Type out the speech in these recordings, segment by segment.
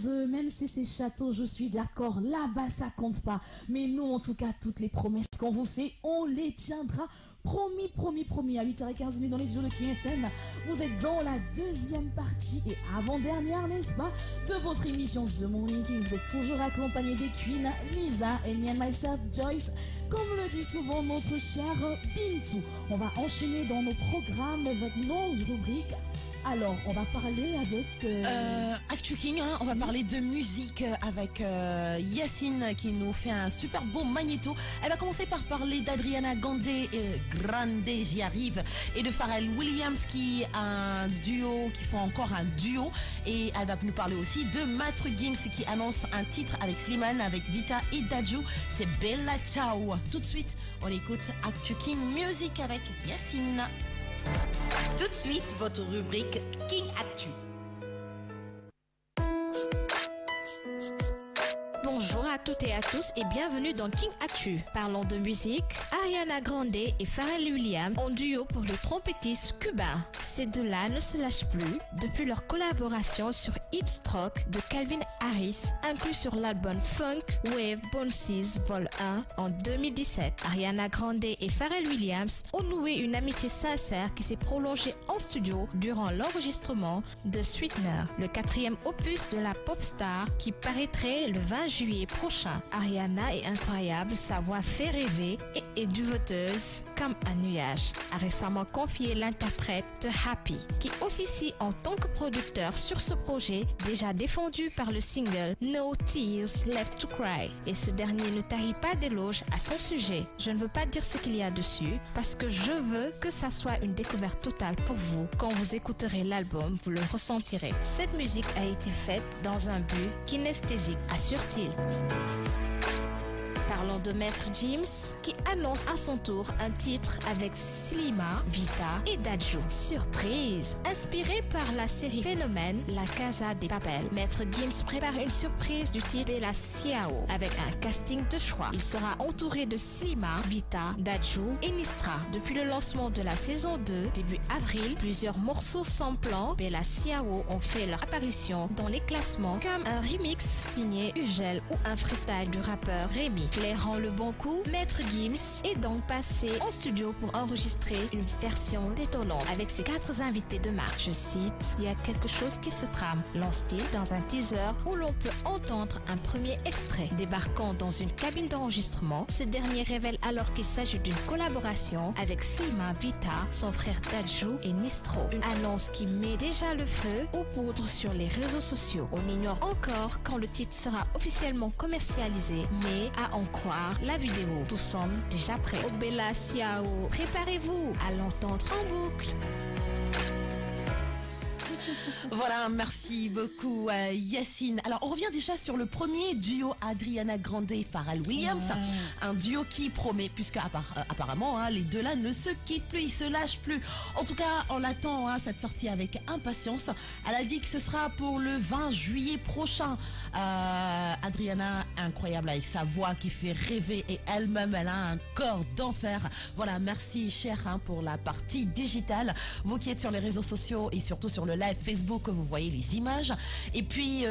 même si c'est château, je suis d'accord, là-bas ça compte pas. Mais nous, en tout cas, toutes les promesses qu'on vous fait, on les tiendra. Promis, promis, promis, à 8h15 dans les studios de King FM. Vous êtes dans la deuxième partie et avant-dernière, n'est-ce pas, de votre émission The Morning King. Vous êtes toujours accompagné des Queens, Lisa et me and myself, Joyce. Comme le dit souvent notre cher Bintou, on va enchaîner dans nos programmes avec nos rubriques. Alors, on va parler avec... Actu King, hein, on va parler de musique avec Yacine qui nous fait un super beau magnéto. Elle va commencer par parler d'Adriana Grande, j'y arrive, et de Pharrell Williams qui a un duo, qui font encore un duo. Et elle va nous parler aussi de Maître Gims qui annonce un titre avec Slimane, avec Vita et Dadju. C'est Bella Ciao. Tout de suite, on écoute Actu King Music avec Yacine. Tout de suite, votre rubrique King Actu. Bonjour à toutes et à tous et bienvenue dans King Actu. Parlons de musique. Ariana Grande et Pharrell Williams en duo pour le trompettiste cubain. Ces deux-là ne se lâchent plus depuis leur collaboration sur Hit Stroke de Calvin Harris, inclus sur l'album Funk Wave Bounces Vol 1 en 2017. Ariana Grande et Pharrell Williams ont noué une amitié sincère qui s'est prolongée en studio durant l'enregistrement de Sweetener, le quatrième opus de la pop star qui paraîtrait le 20 juillet prochain. Ariana est incroyable, sa voix fait rêver et est duveteuse comme un nuage, a récemment confié l'interprète de Happy, qui officie en tant que producteur sur ce projet déjà défendu par le single No Tears Left to Cry. Et ce dernier ne tarit pas d'éloges à son sujet. Je ne veux pas dire ce qu'il y a dessus, parce que je veux que ça soit une découverte totale pour vous. Quand vous écouterez l'album, vous le ressentirez. Cette musique a été faite dans un but kinesthésique, assure-t-il. Parlons de Maître Gims qui annonce à son tour un titre avec Slima, Vita et Dadju. Surprise! Inspiré par la série Phénomène, La Casa de Papel, Maître Gims prépare une surprise du titre Bella Ciao avec un casting de choix. Il sera entouré de Slima, Vita, Dadju et Nistra. Depuis le lancement de la saison 2, début avril, plusieurs morceaux samplant Bella Ciao ont fait leur apparition dans les classements comme un remix signé Ugel ou un freestyle du rappeur Rémi. Clairant le bon coup, Maître Gims est donc passé en studio pour enregistrer une version détonnante avec ses 4 invités de marque. Je cite, il y a quelque chose qui se trame, lance-t-il dans un teaser où l'on peut entendre un premier extrait. Débarquant dans une cabine d'enregistrement, ce dernier révèle alors qu'il s'agit d'une collaboration avec Slima, Vita, son frère Dadju et Nistro. Une annonce qui met déjà le feu aux poudres sur les réseaux sociaux. On ignore encore quand le titre sera officiellement commercialisé, mais à en croire la vidéo, tout semble déjà prêt. Oh Bella Ciao, préparez-vous à l'entendre en boucle. Voilà, merci beaucoup Yacine. Alors on revient déjà sur le premier duo Adriana Grande et Pharrell Williams. Un duo qui promet, puisque apparemment les deux là ne se quittent plus, ils se lâchent plus. En tout cas, on l'attend cette sortie avec impatience. Elle a dit que ce sera pour le 20 juillet prochain. Adriana, incroyable avec sa voix qui fait rêver et elle-même, elle a un corps d'enfer. Voilà, merci cher pour la partie digitale. Vous qui êtes sur les réseaux sociaux et surtout sur le live Facebook, vous voyez les images. Et puis,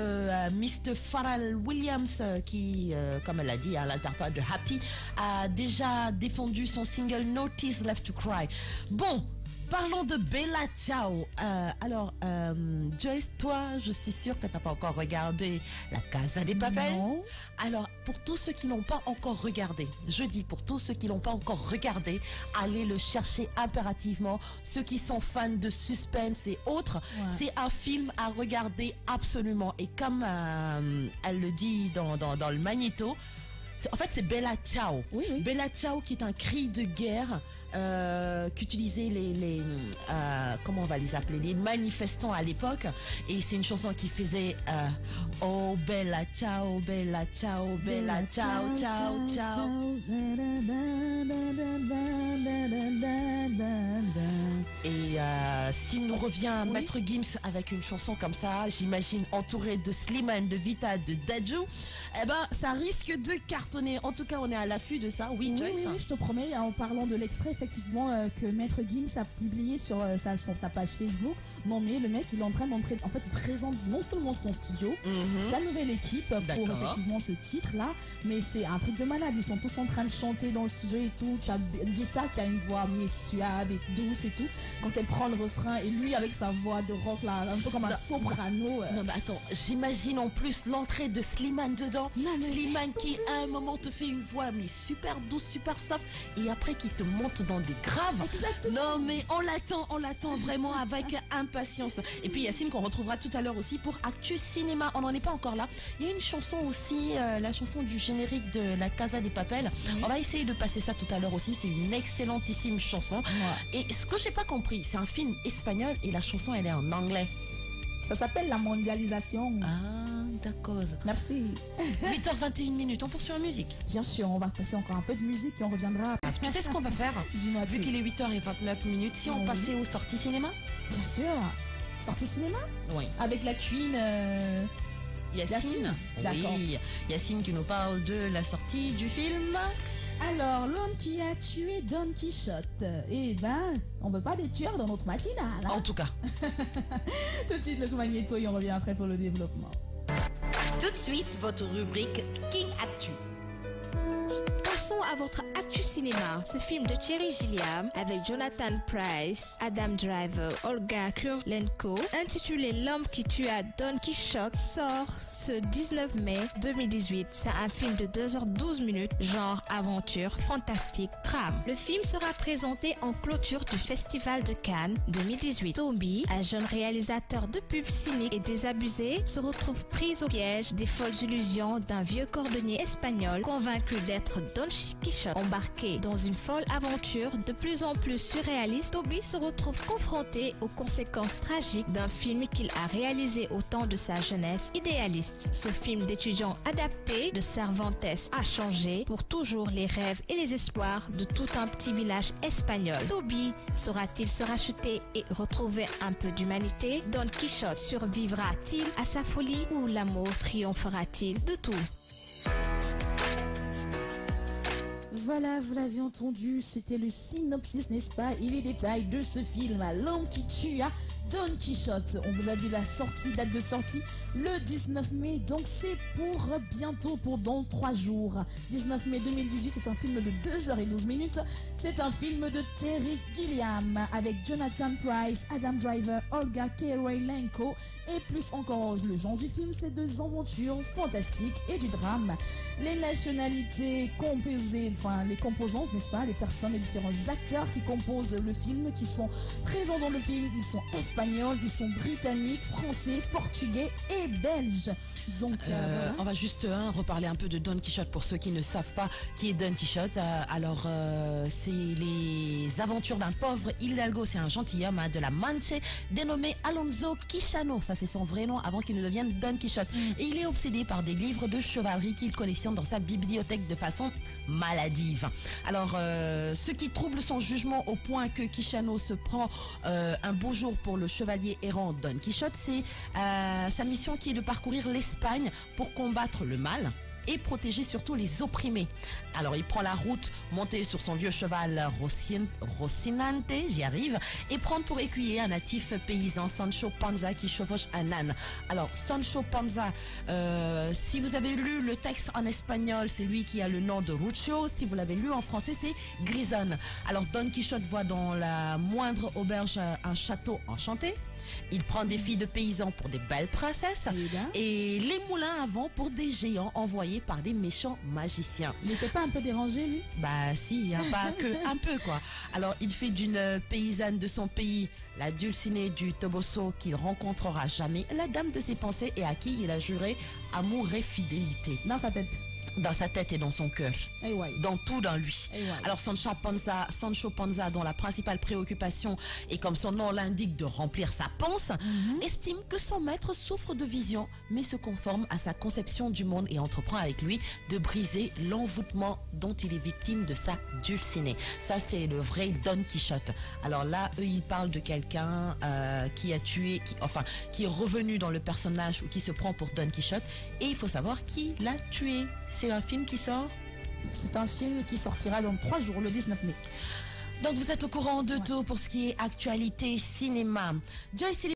Mr. Pharrell Williams qui, comme elle l'a dit, l'interprète de Happy, a déjà défendu son single No Tears Left to Cry. Bon, parlons de Bella Ciao. Alors, Joyce, toi, je suis sûre que tu n'as pas encore regardé La Casa de Papel. Non. Alors, pour tous ceux qui n'ont pas encore regardé, je dis pour tous ceux qui n'ont pas encore regardé, allez le chercher impérativement. Ceux qui sont fans de suspense et autres, c'est un film à regarder absolument. Et comme elle le dit dans le magnéto, en fait, c'est Bella Ciao. Oui, oui. Bella Ciao qui est un cri de guerre qu'utilisaient les comment on va les appeler, les manifestants à l'époque. Et c'est une chanson qui faisait oh Bella Ciao, Bella Ciao, Bella Ciao, Ciao, Ciao. Et s'il nous revient Maître Gims avec une chanson comme ça, j'imagine entouré de Slimane, de Vita, de Dadju, eh ben ça risque de cartonner. En tout cas, on est à l'affût de ça. Oui, Joyce. Oui, je te promets, en parlant de l'extrait, effectivement, que Maître Gims a publié sur sa page Facebook. Non, mais le mec, il est en train d'entrer. En fait, il présente non seulement son studio, sa nouvelle équipe pour effectivement ce titre-là, mais c'est un truc de malade. Ils sont tous en train de chanter dans le studio et tout. Tu as Vita qui a une voix mais suave et douce et tout. Quand elle prend le refrain et lui avec sa voix de rock là, un peu comme un soprano. Non, mais attends, j'imagine en plus l'entrée de Slimane dedans. Slimane qui à un moment te fait une voix mais super douce, super soft et après qui te monte dans des graves. Exactement. Non, mais on l'attend vraiment avec impatience. Et puis Yacine qu'on retrouvera tout à l'heure aussi pour Actu Cinéma. On n'en est pas encore là. Il y a une chanson aussi, la chanson du générique de La Casa des Papel. On va essayer de passer ça tout à l'heure aussi. C'est une excellentissime chanson. Et ce que j'ai pas compris, c'est un film espagnol et la chanson elle est en anglais. Ça s'appelle la mondialisation. Ah, d'accord. Merci. 8h21, on poursuit en musique. Bien sûr, on va passer encore un peu de musique et on reviendra. Tu sais ce qu'on va faire? Vu qu'il est 8h29, si on passait aux sorties cinéma? Bien sûr. Sortie cinéma? Oui. Avec la Queen Yacine. D'accord. Oui. Yacine qui nous parle de la sortie du film. Alors, l'homme qui a tué Don Quichotte. Eh ben, on veut pas des tueurs dans notre matinale. En tout cas. Tout de suite, le magnéto et on revient après pour le développement. Tout de suite, votre rubrique King Actu. Passons à votre Actu Cinéma. Ce film de Thierry Gilliam avec Jonathan Pryce, Adam Driver, Olga Kurylenko, intitulé L'homme qui tua Don Quichotte, sort ce 19 mai 2018. C'est un film de 2h12, genre aventure, fantastique, drame. Le film sera présenté en clôture du Festival de Cannes 2018. Toby, un jeune réalisateur de pubs cynique et désabusé, se retrouve pris au piège des folles illusions d'un vieux cordonnier espagnol convaincu d'être Don Quichotte. Embarqué dans une folle aventure de plus en plus surréaliste, Toby se retrouve confronté aux conséquences tragiques d'un film qu'il a réalisé au temps de sa jeunesse idéaliste. Ce film d'étudiant adapté de Cervantes a changé pour toujours les rêves et les espoirs de tout un petit village espagnol. Toby saura-t-il se racheter et retrouver un peu d'humanité? Don Quichotte survivra-t-il à sa folie ou l'amour triomphera-t-il de tout? Voilà, vous l'avez entendu, c'était le synopsis, n'est-ce pas, et les détails de ce film, L'homme qui tua Don Quichotte. On vous a dit la sortie, date de sortie, le 19 mai, donc c'est pour bientôt, pour dans 3 jours. 19 mai 2018, c'est un film de 2h12. C'est un film de Terry Gilliam avec Jonathan Pryce, Adam Driver, Olga Kurylenko et plus encore. Le genre du film, c'est des aventures fantastiques et du drame. Les nationalités composées, enfin les composantes, n'est-ce pas, les personnes, les différents acteurs qui composent le film, qui sont présents dans le film, ils sont espagnols, ils sont britanniques, français, portugais et belges. Donc, voilà. On va juste reparler un peu de Don Quichotte pour ceux qui ne savent pas qui est Don Quichotte. Alors, c'est les aventures d'un pauvre Hidalgo, c'est un gentilhomme de la Manche, dénommé Alonso Quixano. Ça, c'est son vrai nom avant qu'il ne devienne Don Quichotte. Et il est obsédé par des livres de chevalerie qu'il collectionne dans sa bibliothèque de façon maladive. Alors, ce qui trouble son jugement au point que Quixano se prend un beau jour pour le chevalier errant Don Quichotte, c'est sa mission qui est de parcourir l'Espagne pour combattre le mal et protéger surtout les opprimés. Alors il prend la route, monté sur son vieux cheval Rocinante, j'y arrive, et prend pour écuyer un natif paysan, Sancho Panza, qui chevauche un âne. Alors Sancho Panza, si vous avez lu le texte en espagnol, c'est lui qui a le nom de Rucho. Si vous l'avez lu en français, c'est Grison. Alors Don Quichotte voit dans la moindre auberge un château enchanté. Il prend des filles de paysans pour des belles princesses et les moulins à vent pour des géants envoyés par des méchants magiciens. Il n'était pas un peu dérangé, lui? Bah si, hein, pas que un peu quoi. Alors il fait d'une paysanne de son pays la Dulcinée du Toboso qu'il rencontrera jamais, la dame de ses pensées et à qui il a juré amour et fidélité. Dans sa tête. dans sa tête et dans son cœur, dans tout dans lui. Alors Sancho Panza, dont la principale préoccupation est, comme son nom l'indique, de remplir sa panse, estime que son maître souffre de vision, mais se conforme à sa conception du monde et entreprend avec lui de briser l'envoûtement dont il est victime de sa Dulcinée. Ça, c'est le vrai Don Quichotte. Alors là, eux, ils parlent de quelqu'un qui a tué, qui est revenu dans le personnage ou qui se prend pour Don Quichotte, et il faut savoir qui l'a tué. C'est un film qui sort? C'est un film qui sortira dans 3 jours, le 19 mai. Donc vous êtes au courant de tout pour ce qui est actualité cinéma. Joyce